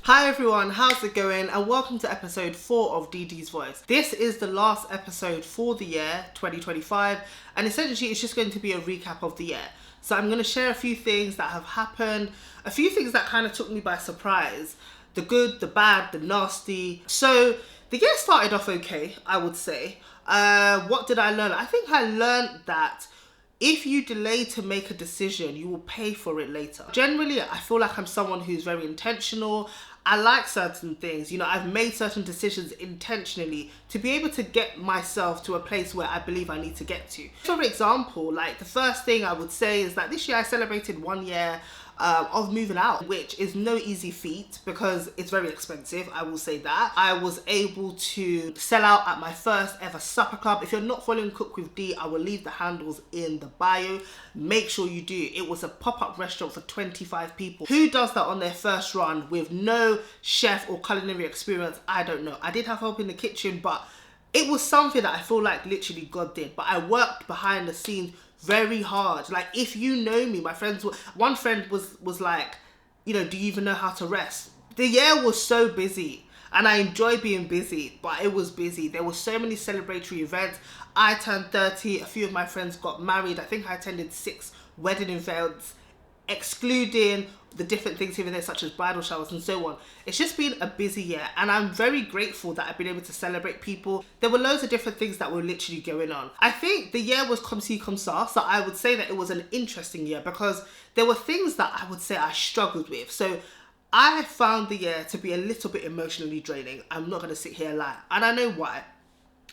Hi everyone, how's it going? And welcome to episode 4 of DeeDee's Voice. This is the last episode for the year 2025, and essentially it's just going to be a recap of the year. So I'm going to share a few things that have happened, a few things that kind of took me by surprise, the good, the bad, the nasty. So the year started off okay, I would say. What did I learn? I think I learned that if you delay to make a decision, you will pay for it later. Generally, I feel like I'm someone who's very intentional. I like certain things. You know, I've made certain decisions intentionally to be able to get myself to a place where I believe I need to get to. For example, like the first thing I would say is that this year I celebrated 1 year of moving out, which is no easy feat because it's very expensive, I will say that. I was able to sell out at my first ever supper club. If you're not following Cook with Dee, I will leave the handles in the bio. Make sure you do. It was a pop-up restaurant for 25 people. Who does that on their first run with no chef or culinary experience? I don't know. I did have help in the kitchen, but it was something that I feel like literally God did. But I worked behind the scenes very hard. Like, if you know me, my friends, one friend was like, you know, do you even know how to rest? The year was so busy and I enjoy being busy, but it was busy. There were so many celebratory events. I turned 30, a few of my friends got married. I think I attended 6 wedding events, excluding the different things here and there, such as bridal showers and so on. It's just been a busy year, and I'm very grateful that I've been able to celebrate people. There were loads of different things that were literally going on. I think the year was comçi, comça, so I would say that it was an interesting year because there were things that I would say I struggled with. So I found the year to be a little bit emotionally draining. I'm not going to sit here and lie, and I know why.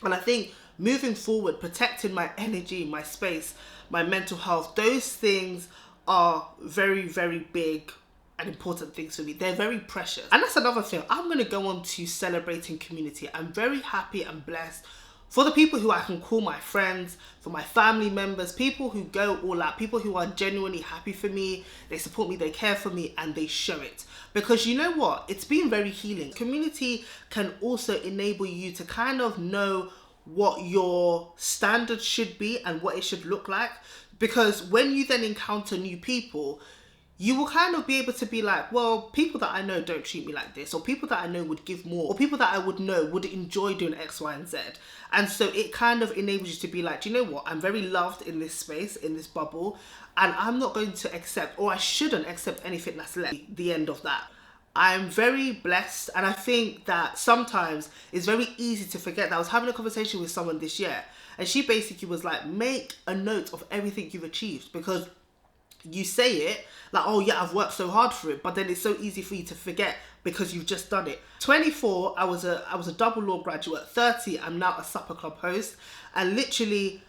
And I think moving forward, protecting my energy, my space, my mental health, those things are very, very big and important things for me. They're very precious. And that's another thing. I'm going to go on to celebrating community. I'm very happy and blessed for the people who I can call my friends, for my family members, people who go all out, people who are genuinely happy for me, they support me, they care for me, and they show it. Because you know what? It's been very healing. Community can also enable you to kind of know what your standards should be and what it should look like. Because when you then encounter new people, you will kind of be able to be like, well, people that I know don't treat me like this, or people that I know would give more, or people that I would know would enjoy doing X, Y, and Z. And so it kind of enables you to be like, do you know what? I'm very loved in this space, in this bubble, and I'm not going to accept, or I shouldn't accept anything that's less. The end of that. I'm very blessed, and I think that sometimes it's very easy to forget that. I was having a conversation with someone this year, and she basically was like, make a note of everything you've achieved, because you say it like, oh yeah, I've worked so hard for it, but then it's so easy for you to forget because you've just done it. 24, I was a double law graduate. 30, I'm now a supper club host, and literally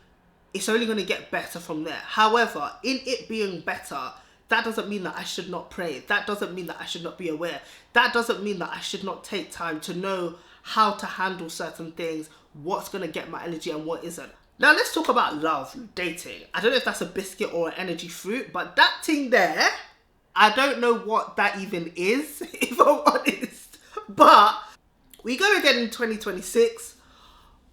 it's only going to get better from there. However, in it being better, that doesn't mean that I should not pray. That doesn't mean that I should not be aware. That doesn't mean that I should not take time to know how to handle certain things, what's going to get my energy and what isn't. Now let's talk about love, dating. I don't know if that's a biscuit or an energy fruit, but that thing there, I don't know what that even is, if I'm honest. But we go again in 2026,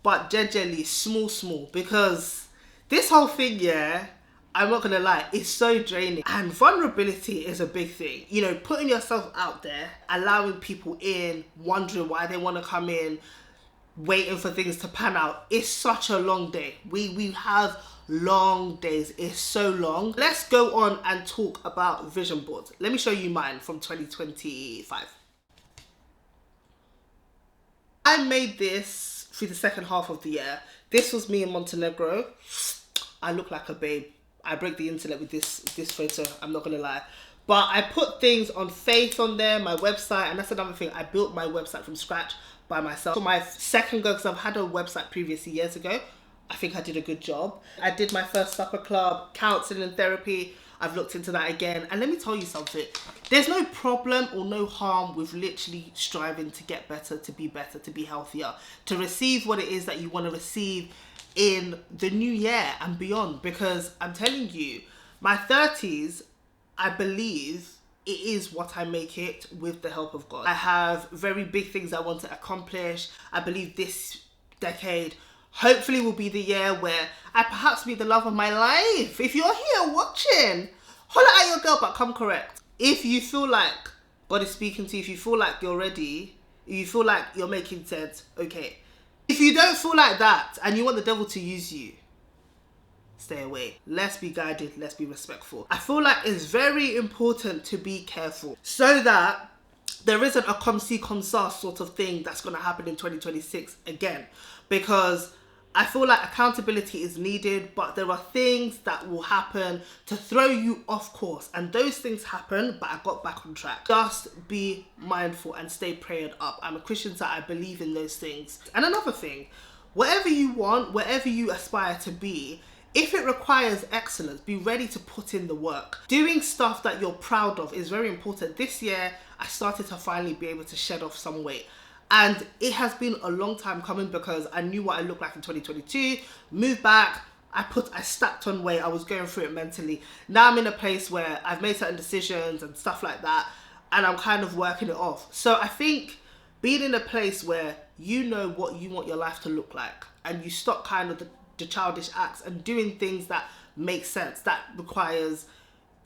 but generally small, because this whole thing, yeah, I'm not gonna lie, it's so draining. And vulnerability is a big thing. You know, putting yourself out there, allowing people in, wondering why they want to come in, waiting for things to pan out. It's such a long day. We have long days. It's so long. Let's go on and talk about vision boards. Let me show you mine from 2025. I made this through the second half of the year. This was me in Montenegro. I look like a babe. I break the internet with this photo, I'm not gonna lie. But I put things on Faith on there, my website, and that's another thing. I built my website from scratch by myself. For my second go, because I've had a website previously years ago, I think I did a good job. I did my first supper club, counselling and therapy. I've looked into that again. And let me tell you something. There's no problem or no harm with literally striving to get better, to be healthier, to receive what it is that you want to receive in the new year and beyond. Because I'm telling you, my 30s, I believe it is what I make it with the help of God. I have very big things I want to accomplish. I believe this decade hopefully will be the year where I perhaps meet the love of my life. If you're here watching, holla at your girl, but come correct. If you feel like God is speaking to you. If you feel like you're ready, if you feel like you're making sense, okay. If you don't feel like that and you want the devil to use you, stay away. Let's be guided. Let's be respectful. I feel like it's very important to be careful so that there isn't a comçi comça sort of thing that's going to happen in 2026 again, because I feel like accountability is needed, but there are things that will happen to throw you off course, and those things happen, but I got back on track. Just be mindful and stay prayed up. I'm a Christian, so I believe in those things. And another thing, whatever you want, wherever you aspire to be, if it requires excellence, be ready to put in the work. Doing stuff that you're proud of is very important. This year, I started to finally be able to shed off some weight. And it has been a long time coming because I knew what I looked like in 2022, moved back, I stacked on weight, I was going through it mentally. Now I'm in a place where I've made certain decisions and stuff like that, and I'm kind of working it off. So I think being in a place where you know what you want your life to look like, and you stop kind of the childish acts and doing things that make sense, that requires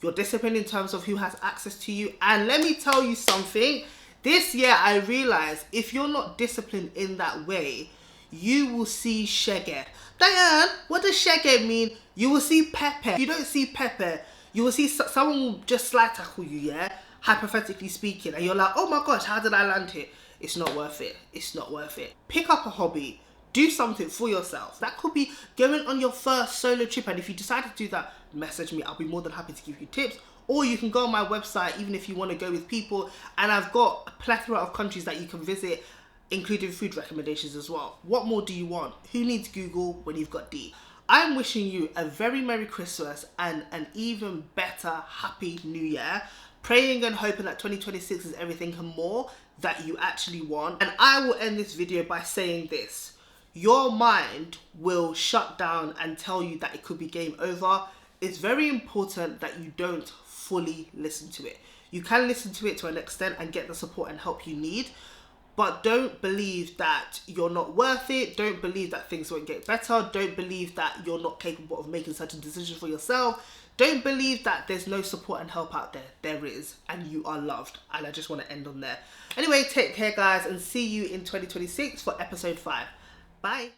your discipline in terms of who has access to you. And let me tell you something, this year I realized if you're not disciplined in that way, you will see shege. Diane, what does shege mean? You will see pepper. If you don't see pepper, you will see someone will just slide tackle you, yeah? Hypothetically speaking. And you're like, oh my gosh, how did I land here? It's not worth it. It's not worth it. Pick up a hobby. Do something for yourself. That could be going on your first solo trip. And if you decide to do that, message me. I'll be more than happy to give you tips. Or you can go on my website, even if you want to go with people. And I've got a plethora of countries that you can visit, including food recommendations as well. What more do you want? Who needs Google when you've got Dee? I'm wishing you a very Merry Christmas and an even better Happy New Year. Praying and hoping that 2026 is everything and more that you actually want. And I will end this video by saying this. Your mind will shut down and tell you that it could be game over. It's very important that you don't fully listen to it. You can listen to it to an extent and get the support and help you need, but don't believe that you're not worth it. Don't believe that things won't get better. Don't believe that you're not capable of making certain decisions for yourself. Don't believe that there's no support and help out there. There is, and you are loved. And I just want to end on there. Anyway, take care guys, and see you in 2026 for episode 5. Bye.